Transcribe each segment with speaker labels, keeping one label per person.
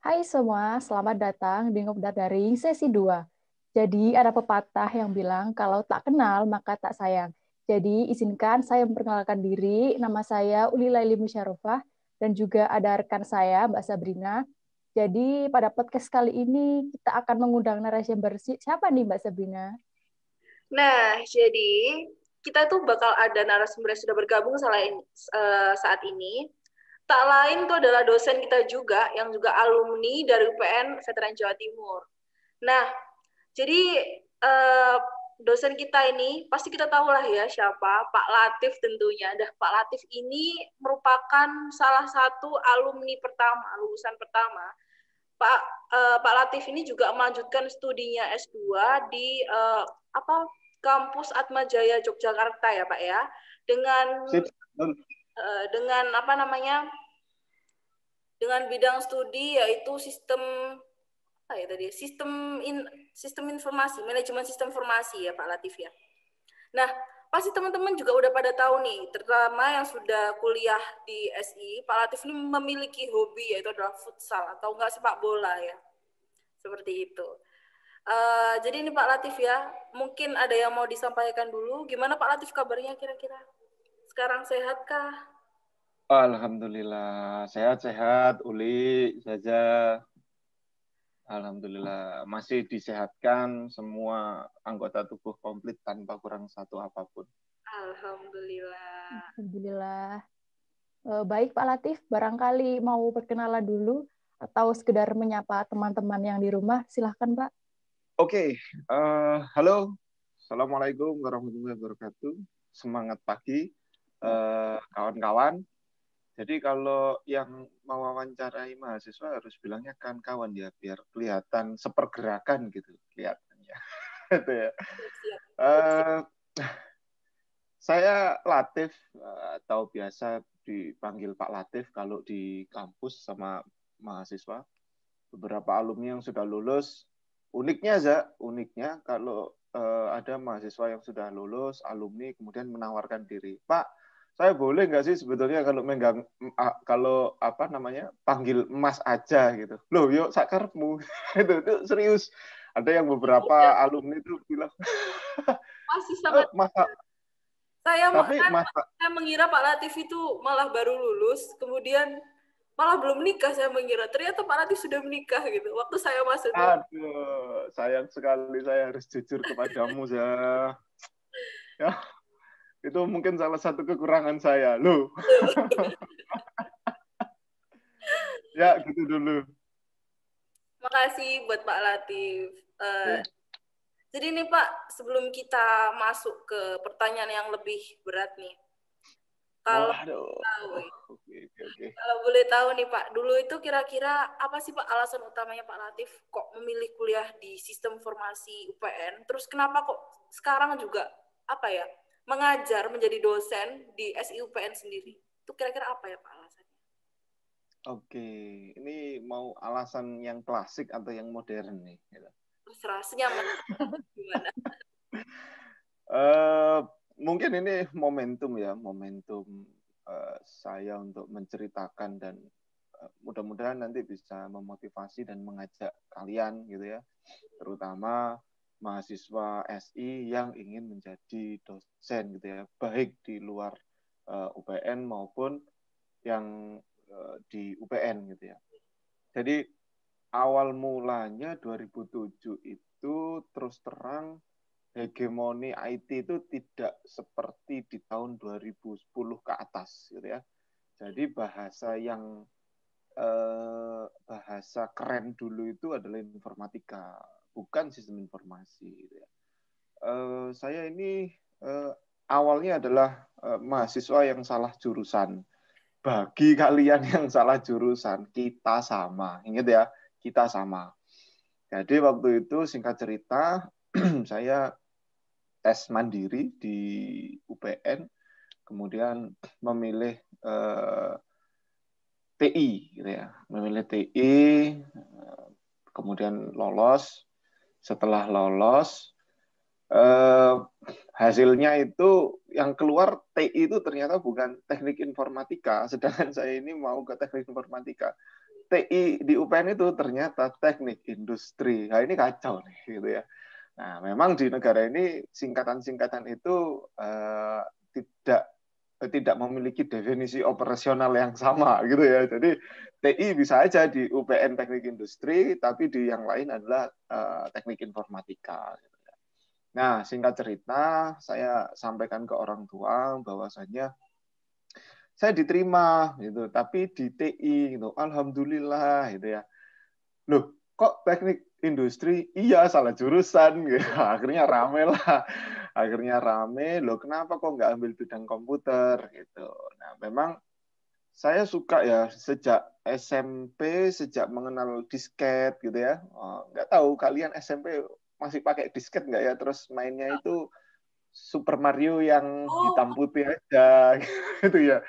Speaker 1: Hai semua, selamat datang di Ngobdat Daring sesi 2. Jadi ada pepatah yang bilang kalau tak kenal maka tak sayang. Jadi izinkan saya memperkenalkan diri, nama saya Uli Laili Musyarofah dan juga ada rekan saya Mbak Sabrina. Jadi pada podcast kali ini kita akan mengundang narasumber siapa nih Mbak Sabrina?
Speaker 2: Nah, jadi kita tuh bakal ada narasumber yang sudah bergabung saat ini. Tak lain tuh adalah dosen kita juga, yang juga alumni dari UPN Veteran Jawa Timur. Nah, jadi dosen kita ini, pasti kita tahu lah ya siapa, Pak Latif tentunya. Pak Latif ini merupakan salah satu alumni pertama, lulusan pertama. Pak Latif ini juga melanjutkan studinya S2 di kampus Atmajaya Yogyakarta ya Pak ya, dengan apa namanya, dengan bidang studi yaitu sistem informasi, manajemen sistem informasi ya Pak Latif ya. Nah, pasti teman-teman juga udah pada tahu nih, terutama yang sudah kuliah di SI, Pak Latif ini memiliki hobi yaitu adalah futsal atau enggak sepak bola ya, seperti itu. Jadi ini Pak Latif ya, mungkin ada yang mau disampaikan dulu. Gimana Pak Latif kabarnya kira-kira? Sekarang sehatkah?
Speaker 3: Alhamdulillah, sehat-sehat, Uli saja. Alhamdulillah, masih disehatkan, semua anggota tubuh komplit tanpa kurang satu apapun.
Speaker 2: Alhamdulillah.
Speaker 1: Alhamdulillah. Baik Pak Latif, barangkali mau perkenalan dulu atau sekedar menyapa teman-teman yang di rumah, silahkan Pak.
Speaker 3: Oke, halo, Assalamualaikum warahmatullahi wabarakatuh. Semangat pagi, kawan-kawan. Jadi kalau yang mau wawancarai mahasiswa harus bilangnya kawan-kawan ya, biar kelihatan sepergerakan gitu kelihatannya. Gitu ya. Saya Latif atau biasa dipanggil Pak Latif kalau di kampus sama mahasiswa. Beberapa alumni yang sudah lulus, uniknya kalau ada mahasiswa yang sudah lulus, alumni kemudian menawarkan diri, Pak, saya boleh nggak sih sebetulnya kalau panggil Mas aja gitu. Loh, yuk sakarepmu. itu serius. Ada yang beberapa alumni itu bilang
Speaker 2: masih sangat saya mengira Pak Latif itu malah baru lulus, kemudian malah belum menikah. Saya mengira ternyata Pak Latif sudah menikah gitu waktu saya masuk.
Speaker 3: Aduh, sayang sekali saya harus jujur kepadamu ya. Itu mungkin salah satu kekurangan saya. Loh. Ya, gitu dulu.
Speaker 2: Makasih buat Pak Latif. Jadi nih Pak, sebelum kita masuk ke pertanyaan yang lebih berat nih. Kalau boleh tahu nih Pak, dulu itu kira-kira apa sih Pak alasan utamanya Pak Latif kok memilih kuliah di sistem informasi UPN? Terus kenapa kok sekarang juga mengajar menjadi dosen di SIUPN sendiri? Itu kira-kira apa ya Pak alasannya?
Speaker 3: Oke, ini mau alasan yang klasik atau yang modern nih?
Speaker 2: Terserah, senyaman. Gimana?
Speaker 3: Mungkin ini momentum saya untuk menceritakan dan mudah-mudahan nanti bisa memotivasi dan mengajak kalian gitu ya, terutama mahasiswa SI yang ingin menjadi dosen gitu ya, baik di luar UPN maupun yang di UPN gitu ya. Jadi awal mulanya 2007 itu terus terang hegemoni IT itu tidak seperti di tahun 2010 ke atas gitu ya. Jadi bahasa keren dulu itu adalah informatika, bukan sistem informasi gitu ya. Saya ini awalnya adalah mahasiswa yang salah jurusan. Bagi kalian yang salah jurusan, kita sama. Ingat ya, kita sama. Jadi waktu itu singkat cerita, saya tes mandiri di UPN, kemudian memilih TI, gitu ya. Memilih TI, kemudian lolos. Setelah lolos, hasilnya itu yang keluar TI itu ternyata bukan teknik informatika, sedangkan saya ini mau ke teknik informatika. TI di UPN itu ternyata teknik industri. Nah, ini kacau nih, gitu ya. Nah, memang di negara ini singkatan-singkatan itu tidak memiliki definisi operasional yang sama, gitu ya. Jadi TI bisa aja di UPN teknik industri, tapi di yang lain adalah teknik informatika. Gitu ya. Nah, singkat cerita, saya sampaikan ke orang tua bahwasannya saya diterima gitu, tapi di TI gitu. Alhamdulillah gitu ya. Loh, kok teknik industri? Iya, salah jurusan gitu. Akhirnya rame lah. Akhirnya rame, loh kenapa kok nggak ambil bidang komputer gitu. Nah, memang saya suka ya sejak SMP, sejak mengenal disket gitu ya. Oh, nggak tahu kalian SMP masih pakai disket nggak ya? Terus mainnya itu Super Mario yang hitam putih aja gitu ya.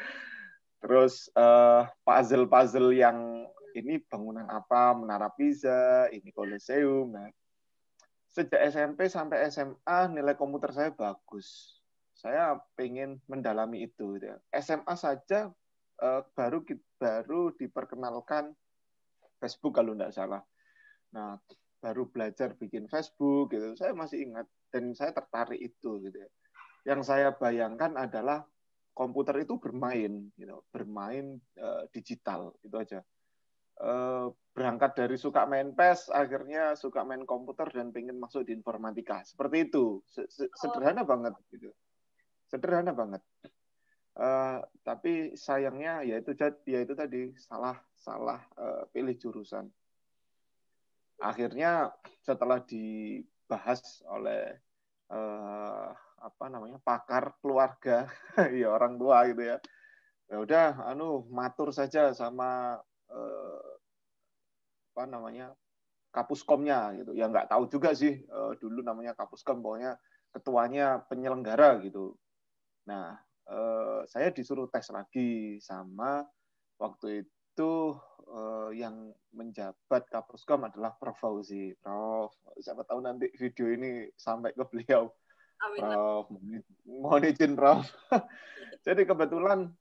Speaker 3: Terus puzzle-puzzle yang ini bangunan apa, Menara Pisa, ini Colosseum. Nah, sejak SMP sampai SMA nilai komputer saya bagus. Saya pengen mendalami itu. Gitu ya. SMA saja baru diperkenalkan Facebook kalau tidak salah. Nah, baru belajar bikin Facebook gitu. Saya masih ingat dan saya tertarik itu gitu ya. Yang saya bayangkan adalah komputer itu bermain, gitu, bermain digital itu aja. Berangkat dari suka main PES, akhirnya suka main komputer dan pengen masuk di informatika. Seperti itu, sederhana banget, gitu. Sederhana banget. Tapi sayangnya ya itu tadi salah pilih jurusan. Akhirnya setelah dibahas oleh pakar keluarga, ya orang tua gitu ya. Ya udah, matur saja sama Kapuskomnya gitu. Ya nggak tahu juga sih dulu namanya Kapuskom, pokoknya ketuanya penyelenggara gitu. Nah, saya disuruh tes lagi sama waktu itu yang menjabat Kapuskom adalah Prof. Fauzi. Prof, siapa tahu nanti video ini sampai ke beliau.
Speaker 2: Amin.
Speaker 3: Prof, mohon izin Prof. Jadi kebetulan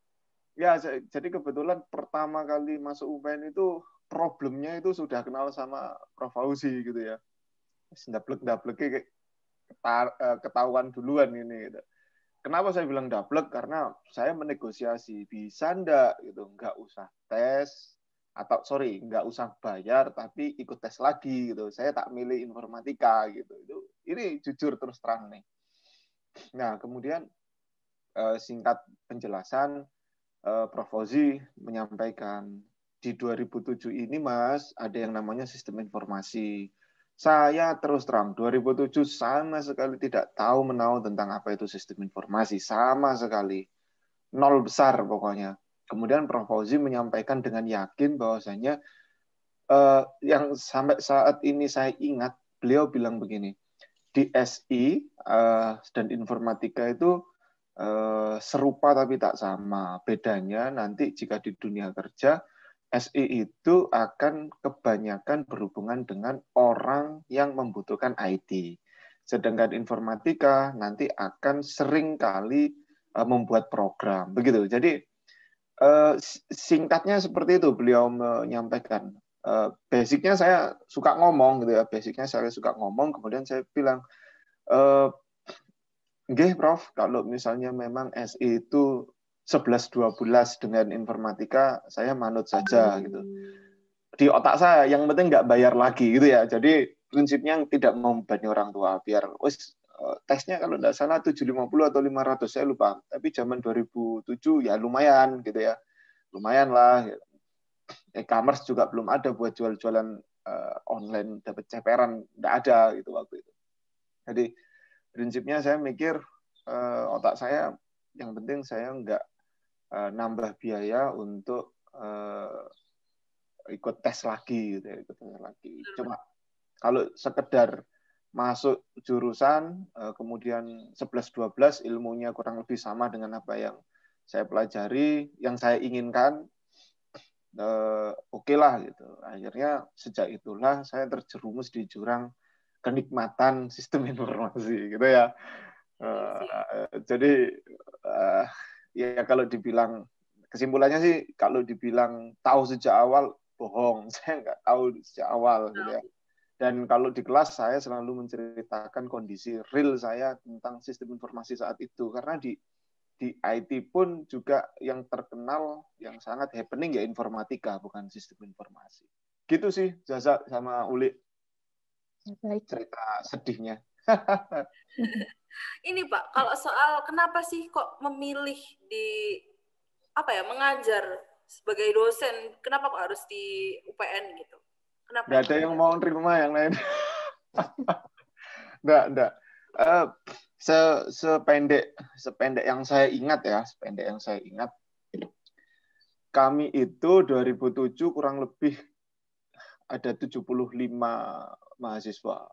Speaker 3: pertama kali masuk UPN itu problemnya itu sudah kenal sama Prof. Fauzi gitu ya. Dablek-dableknya ketahuan duluan ini gitu. Kenapa saya bilang dablek? Karena saya menegosiasi, bisa enggak gitu, enggak usah tes enggak usah bayar tapi ikut tes lagi gitu. Saya tak milih informatika gitu. Ini jujur terus terang nih. Nah, kemudian singkat penjelasan, Prof. Fauzi menyampaikan di 2007 ini Mas ada yang namanya sistem informasi. Saya terus terang 2007 sama sekali tidak tahu menahu tentang apa itu sistem informasi, sama sekali nol besar pokoknya. Kemudian Prof. Fauzi menyampaikan dengan yakin bahwasanya yang sampai saat ini saya ingat beliau bilang begini, di SI dan informatika itu serupa tapi tak sama. Bedanya nanti jika di dunia kerja, SI itu akan kebanyakan berhubungan dengan orang yang membutuhkan IT. Sedangkan informatika nanti akan sering kali membuat program. Begitu. Jadi singkatnya seperti itu beliau menyampaikan. Basicnya saya suka ngomong gitu ya. Basicnya saya suka ngomong. Kemudian saya bilang, nggih, Prof, kalau misalnya memang SI itu 11-12 dengan informatika, saya manut saja gitu. Di otak saya, yang penting nggak bayar lagi gitu ya. Jadi prinsipnya tidak membebani orang tua. Biar tesnya kalau nggak salah 750 atau 500, saya lupa. Tapi zaman 2007 ya lumayan gitu ya. Lumayan lah. E-commerce juga belum ada buat jual-jualan online, dapat ceperan. Nggak ada gitu waktu itu. Jadi prinsipnya saya mikir otak saya yang penting saya nggak nambah biaya untuk ikut tes lagi gitu ya, ikut tes lagi. Cuma kalau sekedar masuk jurusan kemudian 11-12 ilmunya kurang lebih sama dengan apa yang saya pelajari, yang saya inginkan, oke lah gitu. Akhirnya sejak itulah saya terjerumus di jurang kenikmatan sistem informasi gitu ya. Jadi ya kalau dibilang kesimpulannya sih, kalau dibilang tahu sejak awal bohong, saya nggak tahu sejak awal gitu ya. Dan kalau di kelas saya selalu menceritakan kondisi real saya tentang sistem informasi saat itu, karena di IT pun juga yang terkenal, yang sangat happening ya informatika, bukan sistem informasi. Gitu sih, Zaza sama Uli.
Speaker 1: Baik.
Speaker 3: Cerita sedihnya.
Speaker 2: Ini Pak, kalau soal kenapa sih kok memilih mengajar sebagai dosen, kenapa kok harus di UPN gitu? Kenapa?
Speaker 3: Nggak ada yang mau nerima yang lain. Nggak. Sependek yang saya ingat, kami itu 2007 kurang lebih ada 75 mahasiswa.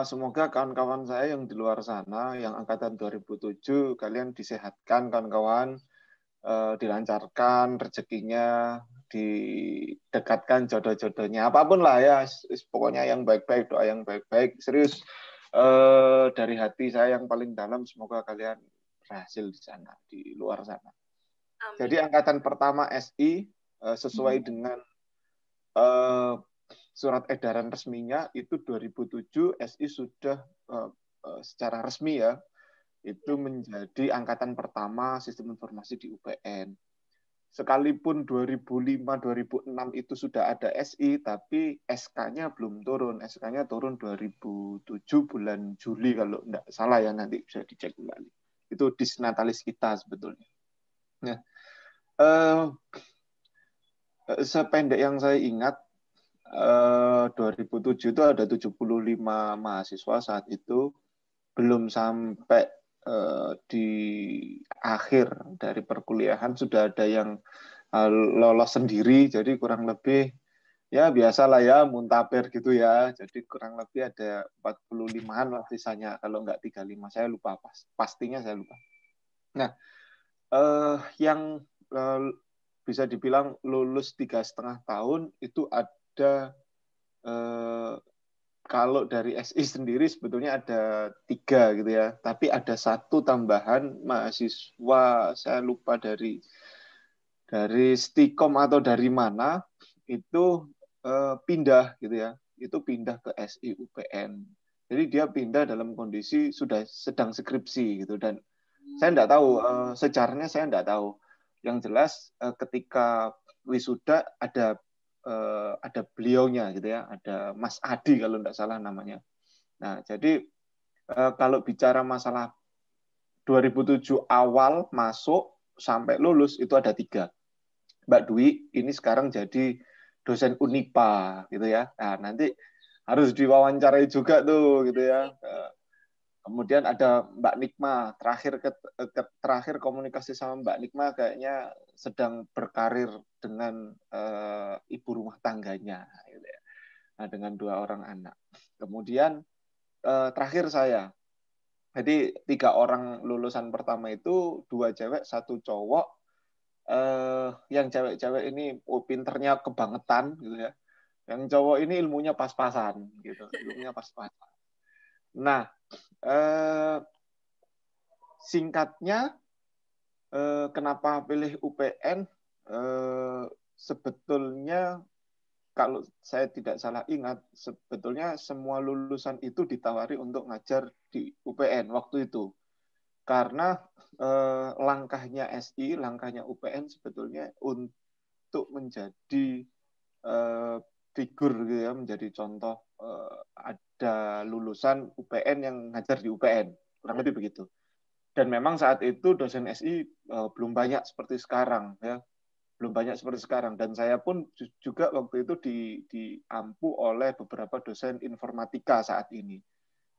Speaker 3: Semoga kawan-kawan saya yang di luar sana, yang angkatan 2007, kalian disehatkan kawan-kawan, dilancarkan rezekinya, didekatkan jodoh-jodohnya, apapun lah ya, pokoknya yang baik-baik, doa yang baik-baik, serius. Dari hati saya yang paling dalam, semoga kalian berhasil di sana, di luar sana.
Speaker 2: Amin.
Speaker 3: Jadi angkatan pertama SI sesuai dengan surat edaran resminya itu 2007 SI sudah secara resmi ya itu menjadi angkatan pertama sistem informasi di UPN. Sekalipun 2005-2006 itu sudah ada SI, tapi SK-nya belum turun. SK-nya turun 2007 bulan Juli kalau tidak salah ya, nanti bisa dicek kembali. Itu disnatalis kita sebetulnya. Nah, sependek yang saya ingat, 2007 itu ada 75 mahasiswa saat itu, belum sampai di akhir dari perkuliahan sudah ada yang lolos sendiri, jadi kurang lebih ya biasalah ya muntaber gitu ya, jadi kurang lebih ada 45-an lah sisanya, kalau nggak 35, saya lupa pastinya saya lupa. Nah, yang bisa dibilang lulus 3,5 tahun itu ada kalau dari SI sendiri sebetulnya ada 3 gitu ya, tapi ada 1 tambahan mahasiswa, saya lupa dari Stikom atau dari mana, itu pindah gitu ya, itu pindah ke SI UPN. Jadi dia pindah dalam kondisi sudah sedang skripsi gitu, dan saya tidak tahu sejarahnya, saya tidak tahu. Yang jelas ketika wisuda ada beliaunya gitu ya, ada Mas Adi kalau tidak salah namanya. Nah, jadi kalau bicara masalah 2007 awal masuk sampai lulus itu ada 3. Mbak Dwi ini sekarang jadi dosen Unipa gitu ya. Nah, nanti harus diwawancarai juga tuh gitu ya. Kemudian ada Mbak Nikma, terakhir komunikasi sama Mbak Nikma kayaknya sedang berkarir dengan ibu rumah tangganya, gitu ya. Nah, dengan 2 orang anak. Kemudian terakhir saya, jadi 3 orang lulusan pertama itu 2 cewek, 1 cowok. Yang cewek-cewek ini pinternya kebangetan, gitu ya. Yang cowok ini ilmunya pas-pasan, gitu, ilmunya pas-pasan. Nah, singkatnya, kenapa pilih UPN? Sebetulnya kalau saya tidak salah ingat, sebetulnya semua lulusan itu ditawari untuk ngajar di UPN waktu itu. Karena langkahnya SI, langkahnya UPN sebetulnya untuk menjadi figur gitu ya, menjadi contoh, ada lulusan UPN yang ngajar di UPN, kurang lebih begitu. Dan memang saat itu dosen SI belum banyak seperti sekarang ya, belum banyak seperti sekarang. Dan saya pun juga waktu itu diampu oleh beberapa dosen informatika saat ini.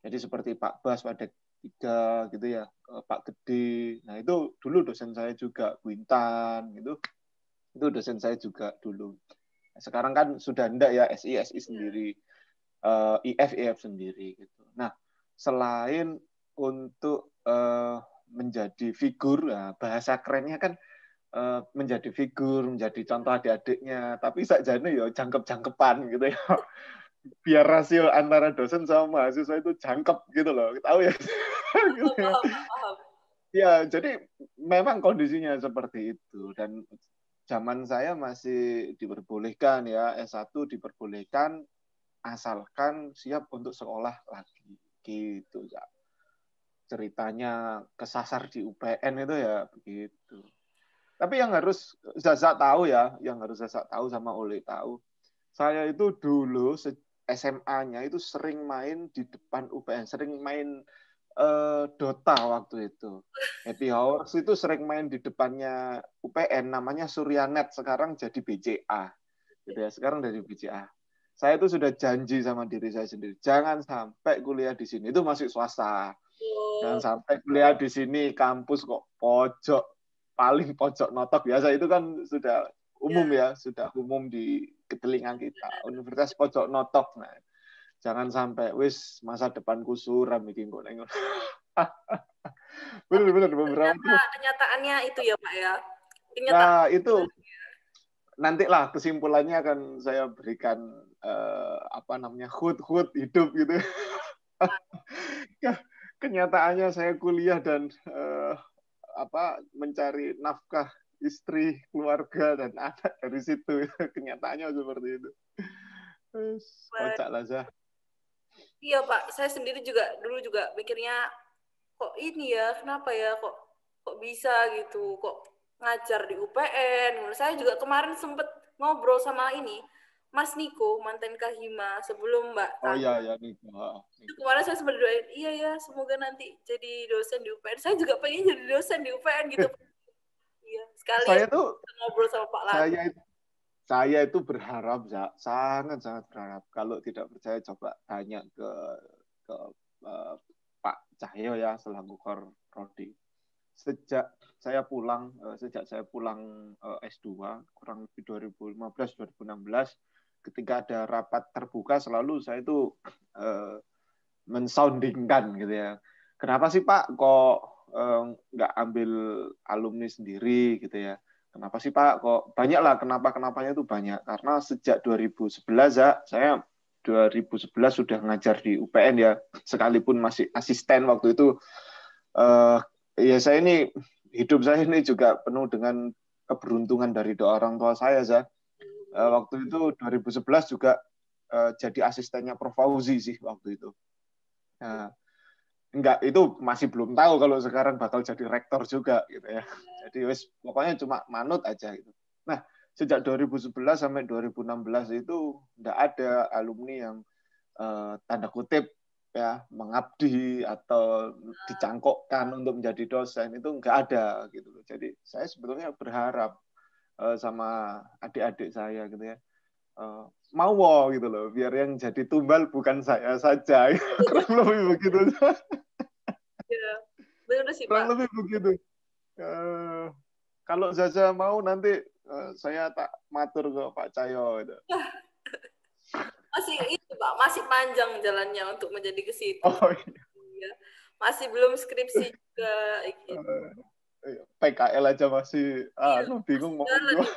Speaker 3: Jadi seperti Pak Bas, Pak Dek 3 gitu ya, Pak Gede. Nah itu dulu dosen saya juga, Bu Intan gitu. Itu dosen saya juga dulu. Sekarang kan sudah enggak ya, SI sendiri, IF sendiri gitu. Nah, selain untuk menjadi figur, nah, bahasa kerennya kan menjadi figur, menjadi contoh adik-adiknya, tapi sakjane ya jangkep-jangkepan gitu ya. Biar rasio antara dosen sama mahasiswa itu jangkep gitu loh, tahu ya. Gitu ya.
Speaker 2: Paham.
Speaker 3: Ya, jadi memang kondisinya seperti itu, dan zaman saya masih diperbolehkan ya, S1 diperbolehkan asalkan siap untuk sekolah lagi gitu ya. Ceritanya kesasar di UPN itu ya begitu. Tapi yang harus Zaza tahu ya, yang harus Zaza tahu sama Uli tahu, saya itu dulu SMA-nya itu sering main di depan UPN, sering main Dota waktu itu. Happy Hours itu sering main di depannya UPN, namanya Suryanet, sekarang jadi BCA. Gitu ya, sekarang dari BCA. Saya itu sudah janji sama diri saya sendiri, jangan sampai kuliah di sini, itu masih swasta. Jangan sampai kuliah di sini, kampus kok pojok, paling pojok notok biasa, itu kan sudah umum ya, sudah umum di ketelingan kita. Universitas pojok notok. Nah, jangan sampai wis masa depanku suram iki kok neng. Benar-benar beberapa.
Speaker 2: Kenyataannya itu ya Pak ya.
Speaker 3: Nah itu nantilah kesimpulannya akan saya berikan hut hidup gitu. Kenyataannya saya kuliah dan mencari nafkah istri, keluarga dan anak dari situ. Kenyataannya seperti itu. Kocak lah Zah.
Speaker 2: Iya Pak, saya sendiri dulu juga mikirnya kok ini ya, kenapa ya kok bisa gitu, kok ngajar di UPN. Saya juga kemarin sempet ngobrol sama ini Mas Niko, mantan Kahima sebelum Mbak.
Speaker 3: Oh iya Niko.
Speaker 2: Kemarin saya sempat doain, iya ya, semoga nanti jadi dosen di UPN. Saya juga pengen jadi dosen di UPN gitu. Iya, sekali
Speaker 3: saya tuh
Speaker 2: ngobrol sama Pak Ladi.
Speaker 3: Saya itu berharap, sangat berharap. Kalau tidak percaya, coba tanya ke Pak Cahyo ya, selaku Prodi. Sejak saya pulang S2, kurang lebih 2015-2016, ketika ada rapat terbuka, selalu saya itu mensoundingkan gitu ya. Kenapa sih Pak kok nggak ambil alumni sendiri gitu ya? Kenapa sih Pak kok banyak lah, kenapanya itu banyak. Karena sejak 2011 ya, saya 2011 sudah ngajar di UPN ya, sekalipun masih asisten waktu itu. Ya saya ini, hidup saya ini juga penuh dengan keberuntungan dari doa orang tua saya ya. Waktu itu 2011 juga jadi asistennya Prof. Fauzi sih waktu itu. Nah, enggak, itu masih belum tahu kalau sekarang bakal jadi rektor juga gitu ya. Jadi wes pokoknya cuma manut aja gitu. Nah, sejak 2011 sampai 2016 itu enggak ada alumni yang tanda kutip ya mengabdi atau dicangkokkan untuk menjadi dosen, itu enggak ada gitu. Jadi saya sebetulnya berharap sama adik-adik saya gitu ya. Mau gitu loh, biar yang jadi tumbal bukan saya saja. Kurang lebih begitu.
Speaker 2: Ya, benar sih
Speaker 3: Kurang
Speaker 2: Pak.
Speaker 3: lebih begitu. Kalau Zaza mau nanti saya tak matur ke Pak Cahyo. Gitu.
Speaker 2: Masih itu Pak, masih panjang jalannya untuk menjadi ke situ.
Speaker 3: Oh, iya.
Speaker 2: Masih belum skripsi juga. Gitu.
Speaker 3: PKL aja masih, bingung mau gimana.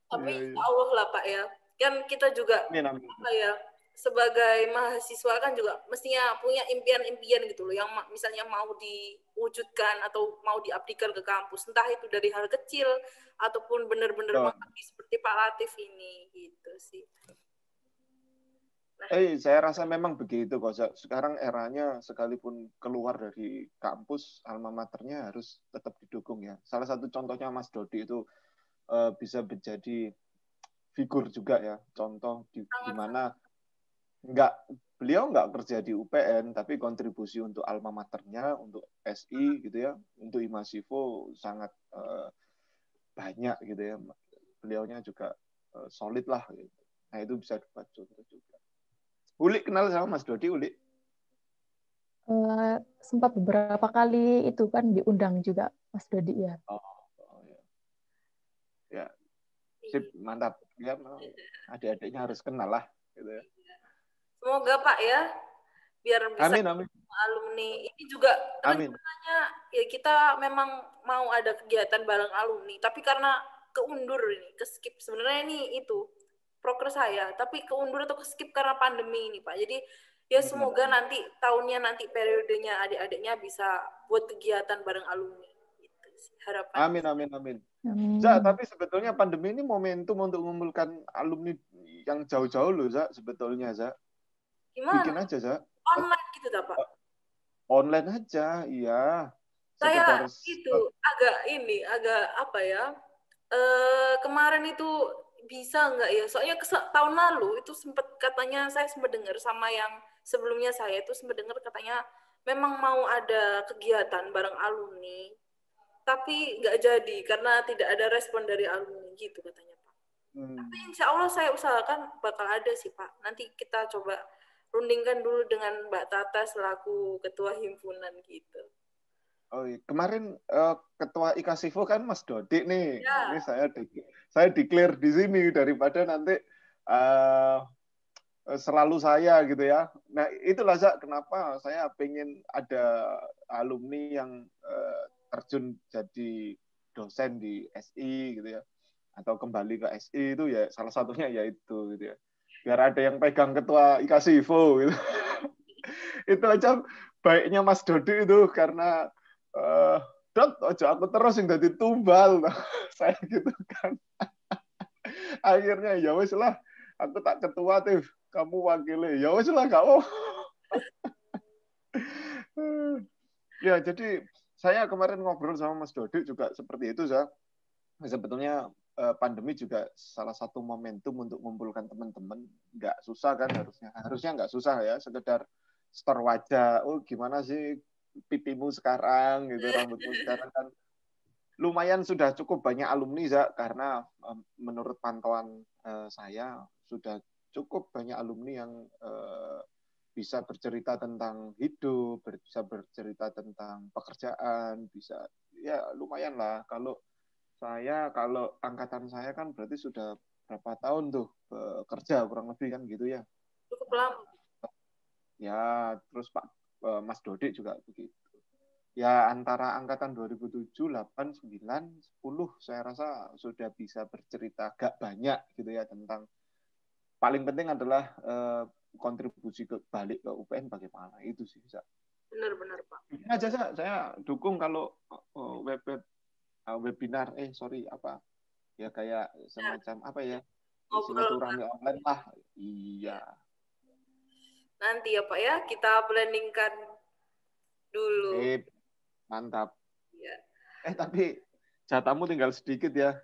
Speaker 2: Tapi insya Allah lah Pak ya. Kan kita juga apa ya, sebagai mahasiswa kan juga mestinya punya impian-impian gitu loh, yang misalnya mau diwujudkan atau mau diabdikan ke kampus, entah itu dari hal kecil ataupun benar-benar mengabdi seperti Pak Latif ini gitu sih.
Speaker 3: Nah, saya rasa memang begitu kok. Sekarang eranya sekalipun keluar dari kampus, alma maternya harus tetap didukung ya. Salah satu contohnya Mas Dodi itu bisa menjadi figur juga ya, contoh di mana beliau nggak kerja di UPN, tapi kontribusi untuk alma maternya, untuk SI gitu ya, untuk Imasivo sangat banyak gitu ya. Beliaunya juga solid lah gitu. Nah itu bisa dibuat contoh juga. Uli kenal sama Mas Dodi, Uli?
Speaker 1: Sempat beberapa kali itu kan diundang juga Mas Dodi ya.
Speaker 3: Ya, sip, mantap. Ya, adik-adiknya harus kenal lah. Gitu ya.
Speaker 2: Semoga Pak ya, biar bisa
Speaker 3: amin.
Speaker 2: Alumni ini juga rencananya ya kita memang mau ada kegiatan bareng alumni, tapi karena keundur ini, keskip sebenarnya ini itu proker saya, tapi keundur atau keskip karena pandemi ini Pak. Jadi ya semoga nanti tahunnya periodenya adik-adiknya bisa buat kegiatan bareng alumni. Gitu harapan.
Speaker 3: Amin, amin, amin.
Speaker 1: Amin.
Speaker 3: Zak, tapi sebetulnya pandemi ini momentum untuk mengumpulkan alumni yang jauh-jauh loh, Zak, sebetulnya, Zak.
Speaker 2: Gimana?
Speaker 3: Bikin aja, Zak.
Speaker 2: Online gitu, Pak?
Speaker 3: Online aja, iya.
Speaker 2: Saya
Speaker 3: Sekedar
Speaker 2: itu agak apa ya? Kemarin itu bisa nggak ya? Soalnya tahun lalu itu saya sempat dengar sama yang sebelumnya saya itu sempat dengar katanya memang mau ada kegiatan bareng alumni, tapi nggak jadi karena tidak ada respon dari alumni gitu katanya Pak. Tapi insya Allah saya usahakan bakal ada sih Pak. Nanti kita coba rundingkan dulu dengan Mbak Tata selaku ketua himpunan gitu.
Speaker 3: Oh iya. Kemarin ketua IKASIFO kan Mas Dodik nih.
Speaker 2: Ya.
Speaker 3: Ini saya declare di sini daripada nanti selalu saya gitu ya. Nah itulah Zak, kenapa saya pengen ada alumni yang terjun jadi dosen di SI gitu ya, atau kembali ke SI itu ya salah satunya yaitu gitu ya. Biar ada yang pegang ketua IKASIFO gitu. Itu aja baiknya Mas Dodi itu karena Dot, ojo aku terus yang jadi tumbal. Saya gitu kan. Akhirnya ya wes lah, aku tak ketua tuh, kamu wakilnya. Ya wes lah, kamu. Ya, jadi saya kemarin ngobrol sama Mas Dodi juga seperti itu, Zak. Sebetulnya pandemi juga salah satu momentum untuk mengumpulkan teman-teman. Nggak susah kan harusnya. Harusnya nggak susah ya, sekedar store wajah. Oh, gimana sih pipimu sekarang gitu, rambutmu sekarang kan lumayan sudah cukup banyak alumni Zak, karena menurut pantauan saya sudah cukup banyak alumni yang bisa bercerita tentang hidup, bisa bercerita tentang pekerjaan, bisa ya lumayan lah. Kalau angkatan saya kan berarti sudah berapa tahun tuh kerja kurang lebih kan gitu ya.
Speaker 2: Cukup lama.
Speaker 3: Ya, terus Pak Mas Dodik juga begitu. Ya antara angkatan 2007, 8, 9, 10 saya rasa sudah bisa bercerita agak banyak gitu ya tentang paling penting adalah kontribusi ke balik ke UPN bagaimana itu sih.
Speaker 2: Benar-benar Pak.
Speaker 3: Ini aja saya dukung kalau webinar ya kayak semacam apa ya silaturahmi online lah. Iya.
Speaker 2: Nanti ya Pak ya kita planningkan dulu.
Speaker 3: Mantap.
Speaker 2: Ya.
Speaker 3: Tapi jatahmu tinggal sedikit ya.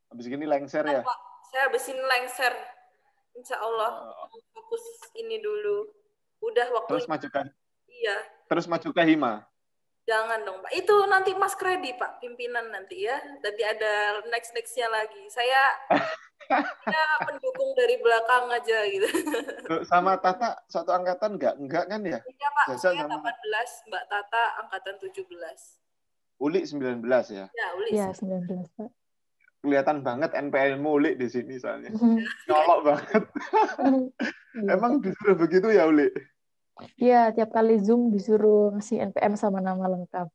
Speaker 3: Habis gini lengser ya.
Speaker 2: Pak, saya habisin lengser. Insya Allah fokus ini dulu. Udah waktu.
Speaker 3: Terus maju ke.
Speaker 2: Iya.
Speaker 3: Terus maju ke Hima.
Speaker 2: Jangan dong Pak. Itu nanti Mas Kredi Pak, pimpinan nanti ya. Nanti ada next-nya lagi. Saya pendukung dari belakang aja gitu.
Speaker 3: Sama Tata satu angkatan enggak kan ya?
Speaker 2: Iya Pak, saya
Speaker 3: sama
Speaker 2: 18, Mbak Tata angkatan 17.
Speaker 3: Uli 19 ya?
Speaker 2: Ya, Uli.
Speaker 1: Ya, 19 Pak.
Speaker 3: Kelihatan banget NPL-mu Uli di sini soalnya. Nyolok banget. Emang disuruh begitu ya Uli?
Speaker 1: Iya, tiap kali Zoom disuruh ngasih NPM sama nama lengkap.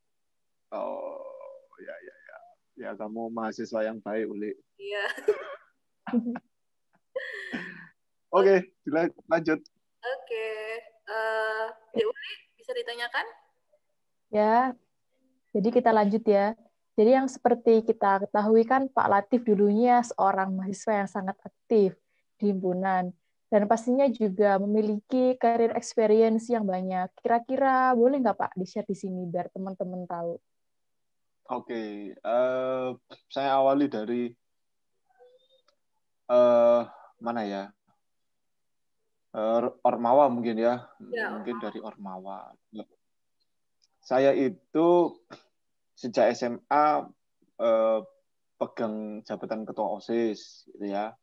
Speaker 3: Oh, ya. Ya, kamu mahasiswa yang baik, Uli.
Speaker 2: Iya.
Speaker 3: Oke, lanjut.
Speaker 2: Oke. Uli, bisa ditanyakan?
Speaker 1: Ya, jadi kita lanjut ya. Jadi yang seperti kita ketahui kan Pak Latif dulunya seorang mahasiswa yang sangat aktif di himpunan. Dan pastinya juga memiliki career experience yang banyak. Kira-kira boleh nggak Pak di-share di sini biar teman-teman tahu?
Speaker 3: Oke, saya awali dari mana ya? Ormawa mungkin ya. Mungkin dari Ormawa. Saya itu sejak SMA pegang jabatan ketua OSIS gitu ya.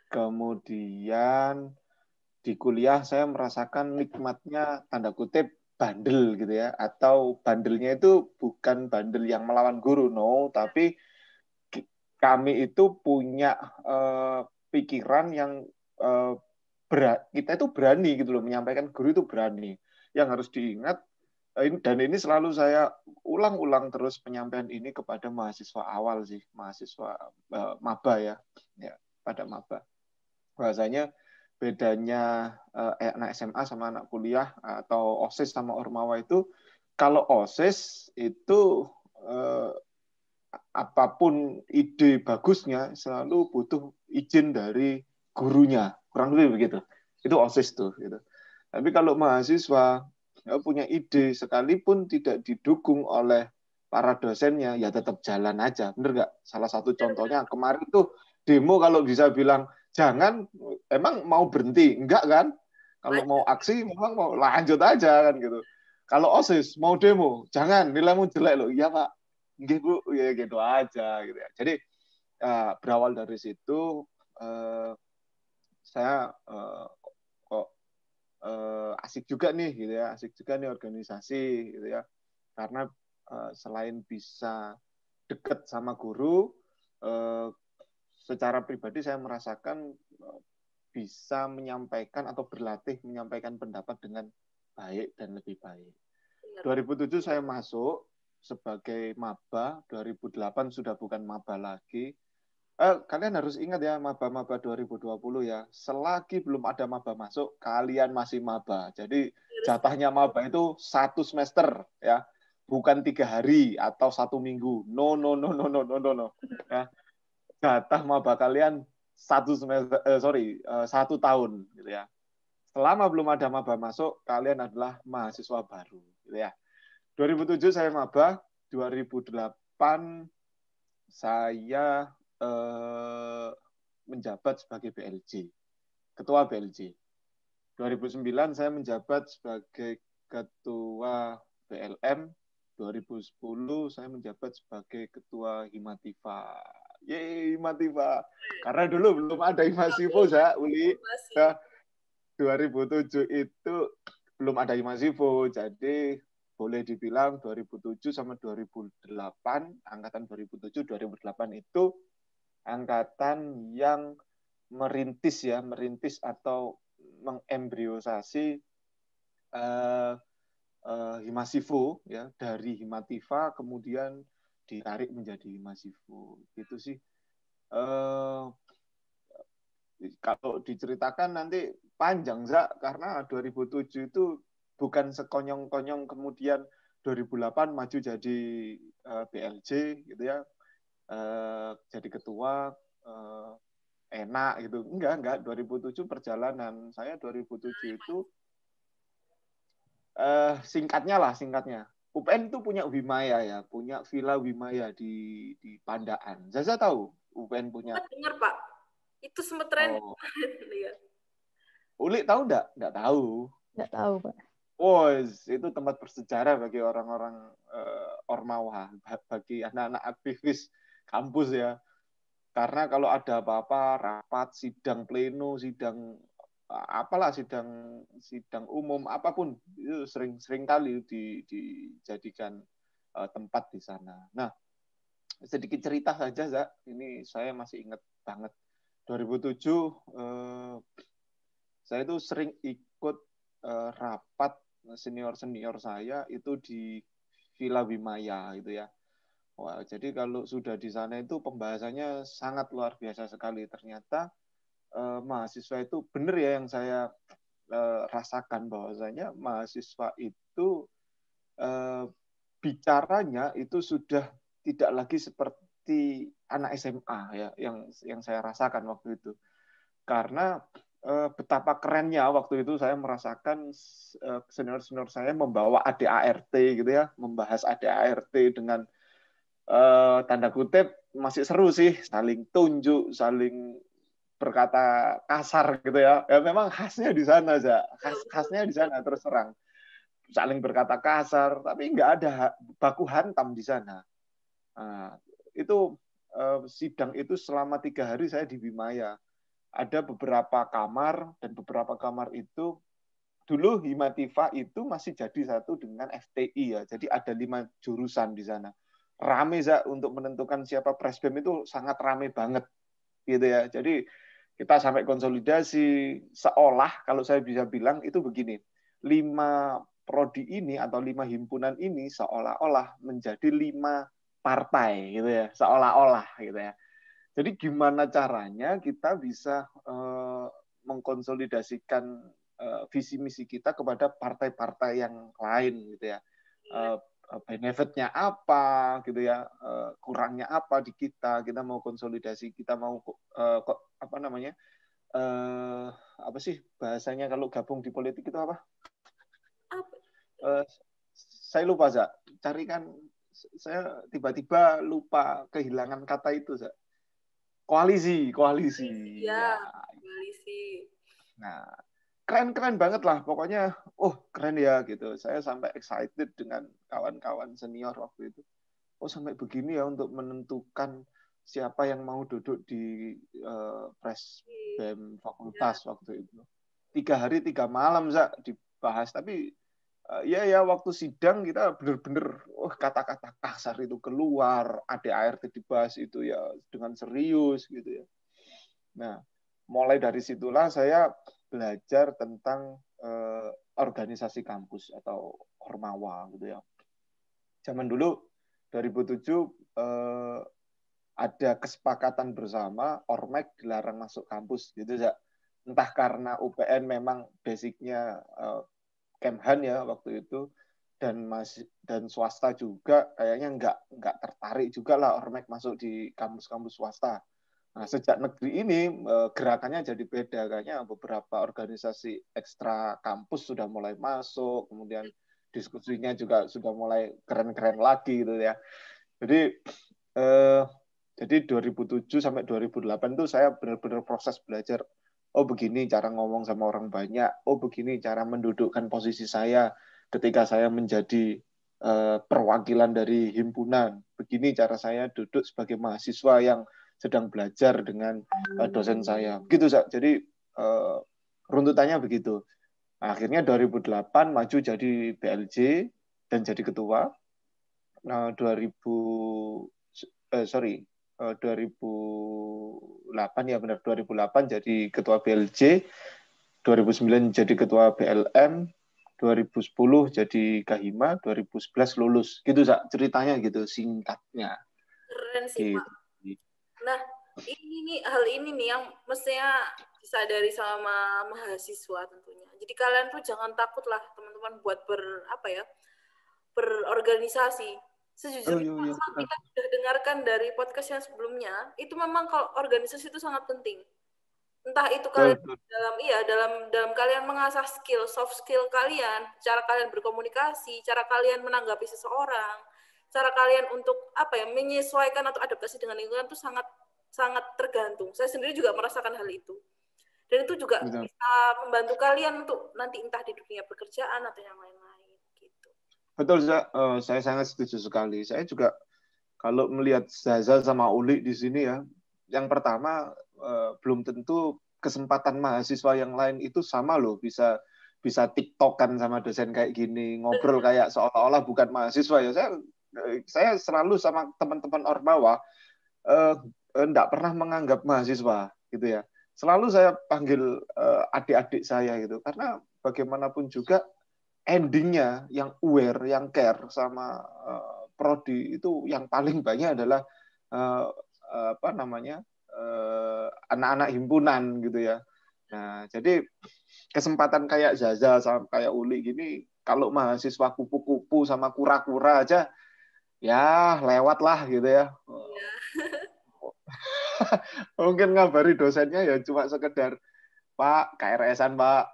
Speaker 3: Kemudian di kuliah saya merasakan nikmatnya tanda kutip bandel gitu ya, atau bandelnya itu bukan bandel yang melawan guru, no, tapi kami itu punya pikiran yang kita itu berani gitu loh, menyampaikan guru itu berani. Yang harus diingat, dan ini selalu saya ulang-ulang terus penyampaian ini kepada mahasiswa awal sih, mahasiswa maba ya, pada maba. Bahasanya bedanya anak SMA sama anak kuliah atau OSIS sama Ormawa itu, kalau OSIS itu apapun ide bagusnya selalu butuh izin dari gurunya, kurang lebih begitu. Itu OSIS tuh. Gitu. Tapi kalau mahasiswa punya ide sekalipun tidak didukung oleh para dosennya, ya tetap jalan aja, bener nggak? Salah satu contohnya kemarin tuh demo kalau bisa bilang jangan, emang mau berhenti, enggak kan? Kalau mau aksi, memang mau lanjut aja kan gitu. Kalau OSIS mau demo, jangan, nilaimu jelek loh, iya Pak, nggih Bu, ya gitu aja gitu ya. Jadi berawal dari situ saya kok asik juga nih gitu ya, asik juga nih organisasi gitu ya. Karena selain bisa dekat sama guru, secara pribadi saya merasakan bisa menyampaikan atau berlatih menyampaikan pendapat dengan baik dan lebih baik. 2007 saya masuk sebagai maba, 2008 sudah bukan maba lagi. Kalian harus ingat ya, maba-maba 2020 ya, selagi belum ada maba masuk, kalian masih maba. Jadi jatahnya maba itu 1 semester ya, bukan 3 hari atau 1 minggu. No, no, no, no, no, no, no, no. Ya, jatah maba kalian 1 semester, 1 tahun gitu ya. Selama belum ada maba masuk, kalian adalah mahasiswa baru gitu ya. 2007 saya maba, 2008 saya menjabat sebagai BLJ, ketua BLJ. 2009 saya menjabat sebagai ketua BLM, 2010 saya menjabat sebagai ketua Himativa. Yeay, Himativa. Karena dulu belum ada Himasivo, Uli. Ya, 2007 itu belum ada Himasivo, jadi boleh dibilang 2007 sama 2008, angkatan 2007-2008 itu angkatan yang merintis atau mengembriosasi Himasivo ya, dari Himativa kemudian ditarik menjadi Himasivo. Gitu sih. Kalau diceritakan nanti panjang, Zak, karena 2007 itu bukan sekonyong-konyong kemudian 2008 maju jadi BLJ gitu ya, jadi ketua, enak gitu. Enggak. 2007 perjalanan saya 2007 itu singkatnya. UPN itu punya Wimaya ya, punya Villa Wimaya di Pandaan. Zaza tahu UPN punya?
Speaker 2: Dengar Pak, itu sempat tren.
Speaker 3: Oh. Uli tahu enggak? Enggak tahu.
Speaker 1: Enggak tahu, Pak.
Speaker 3: Oh, itu tempat bersejarah bagi orang-orang Ormawa, bagi anak-anak aktivis kampus ya. Karena kalau ada apa-apa, rapat, sidang pleno, sidang umum, apapun, itu sering kali dijadikan tempat di sana. Nah, sedikit cerita saja, Zak. Ini saya masih ingat banget. 2007, saya itu sering ikut rapat senior-senior saya itu di Villa Wimaya gitu ya. Wah, jadi kalau sudah di sana itu pembahasannya sangat luar biasa sekali. Ternyata mahasiswa itu benar ya yang saya rasakan, bahwasanya mahasiswa itu bicaranya itu sudah tidak lagi seperti anak SMA ya, yang saya rasakan waktu itu. Karena betapa kerennya waktu itu saya merasakan senior-senior saya membawa ADART gitu ya, membahas ADART dengan tanda kutip masih seru sih, saling tunjuk, saling berkata kasar gitu ya. Ya memang khasnya di sana aja, khasnya di sana terus terang. Saling berkata kasar, tapi nggak ada baku hantam di sana. Nah, itu sidang itu selama 3 hari saya di Wimaya. Ada beberapa kamar, dan beberapa kamar itu dulu Himativa itu masih jadi satu dengan FTI ya. Jadi ada 5 jurusan di sana. Rame untuk menentukan siapa presbem itu sangat rame banget gitu ya. Jadi kita sampai konsolidasi seolah, kalau saya bisa bilang itu begini, 5 prodi ini atau 5 himpunan ini seolah-olah menjadi 5 partai gitu ya, seolah-olah gitu ya. Jadi gimana caranya kita bisa mengkonsolidasikan visi misi kita kepada partai-partai yang lain gitu ya. benefitnya apa gitu ya, kurangnya apa di kita mau konsolidasi, kita mau apa namanya, apa sih bahasanya kalau gabung di politik itu apa? Saya lupa, Zak. Carikan, saya tiba-tiba lupa, kehilangan kata itu, Zak. Koalisi.
Speaker 2: Ya,
Speaker 3: Ya.
Speaker 2: koalisi.
Speaker 3: Nah, keren banget lah pokoknya. Keren ya gitu. Saya sampai excited dengan kawan-kawan senior waktu itu. Sampai begini ya untuk menentukan siapa yang mau duduk di pres BEM fakultas waktu itu. 3 hari 3 malam, Zak, dibahas. Tapi ya waktu sidang kita bener-bener kata-kata kasar itu keluar, ADART dibahas itu ya dengan serius gitu ya. Nah, mulai dari situlah saya belajar tentang organisasi kampus atau Ormawa gitu ya. Zaman dulu 2007 ada kesepakatan bersama Ormek dilarang masuk kampus gitu ya. Entah karena UPN memang basicnya Kemhan ya waktu itu, dan swasta juga kayaknya nggak tertarik juga lah Ormek masuk di kampus-kampus swasta. Nah, sejak negeri ini gerakannya jadi beda, kayaknya beberapa organisasi ekstra kampus sudah mulai masuk, kemudian diskusinya juga sudah mulai keren-keren lagi gitu ya. Jadi 2007 sampai 2008 itu saya benar-benar proses belajar. Begini cara ngomong sama orang banyak. Begini cara mendudukkan posisi saya ketika saya menjadi perwakilan dari himpunan. Begini cara saya duduk sebagai mahasiswa yang sedang belajar dengan dosen saya. Gitu, jadi runtutannya begitu. Akhirnya 2008 maju jadi BLJ dan jadi ketua. 2008 ya benar, 2008 jadi ketua BLJ, 2009 jadi ketua BLM, 2010 jadi Kahima, 2011 lulus. Gitu, Zak, ceritanya gitu singkatnya.
Speaker 2: Keren sih,
Speaker 3: gitu.
Speaker 2: Pak. Nah, hal ini nih yang mestinya disadari sama mahasiswa tentunya. Jadi kalian tuh jangan takut lah teman-teman buat berorganisasi. Sejujurnya kita sudah dengarkan dari podcast yang sebelumnya, itu memang kalau organisasi itu sangat penting. Entah itu kalian dalam kalian mengasah soft skill kalian, cara kalian berkomunikasi, cara kalian menanggapi seseorang, cara kalian untuk menyesuaikan atau adaptasi dengan lingkungan itu sangat tergantung. Saya sendiri juga merasakan hal itu. Dan itu juga bisa membantu kalian untuk nanti entah di dunia pekerjaan atau yang lain-lain gitu.
Speaker 3: Betul, saya sangat setuju sekali. Saya juga kalau melihat Zaza sama Uli di sini ya, yang pertama belum tentu kesempatan mahasiswa yang lain itu sama loh, bisa TikTokan sama dosen kayak gini, ngobrol kayak seolah-olah bukan mahasiswa ya. Saya selalu sama teman-teman Ormawa enggak pernah menganggap mahasiswa gitu ya. Selalu saya panggil adik-adik saya gitu, karena bagaimanapun juga endingnya yang aware, yang care sama prodi itu yang paling banyak adalah anak-anak himpunan gitu ya. Nah, jadi kesempatan kayak Zaza sama kayak Uli gini, kalau mahasiswa kupu-kupu sama kura-kura aja, ya lewat lah gitu ya. Mungkin ngabari dosennya ya cuma sekedar, Pak, KRS-an Pak,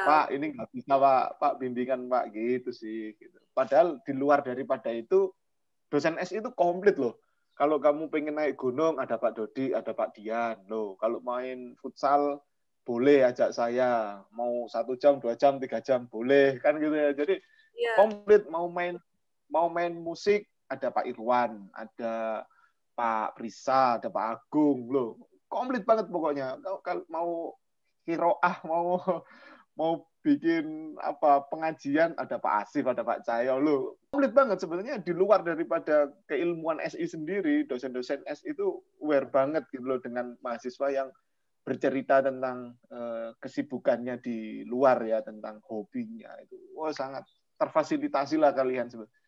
Speaker 3: Pak ini nggak bisa Pak bimbingan Pak, gitu sih. Gitu. Padahal di luar daripada itu, dosen S itu komplit loh. Kalau kamu pengen naik gunung, ada Pak Dodi, ada Pak Dian. Loh, kalau main futsal, boleh ajak saya. Mau 1 jam, 2 jam, 3 jam, boleh. Kan gitu ya. Jadi komplit. Mau main musik, ada Pak Irwan, ada Pak Prisa, ada Pak Agung. Loh, komplit banget pokoknya. Kalau mau kiroah, mau bikin pengajian, ada Pak Asif, ada Pak Cahyo. Loh, komplit banget sebenarnya. Di luar daripada keilmuan SI sendiri, dosen-dosen S itu aware banget gitu loh dengan mahasiswa yang bercerita tentang kesibukannya di luar ya, tentang hobinya itu. Sangat terfasilitasi lah kalian sebenarnya.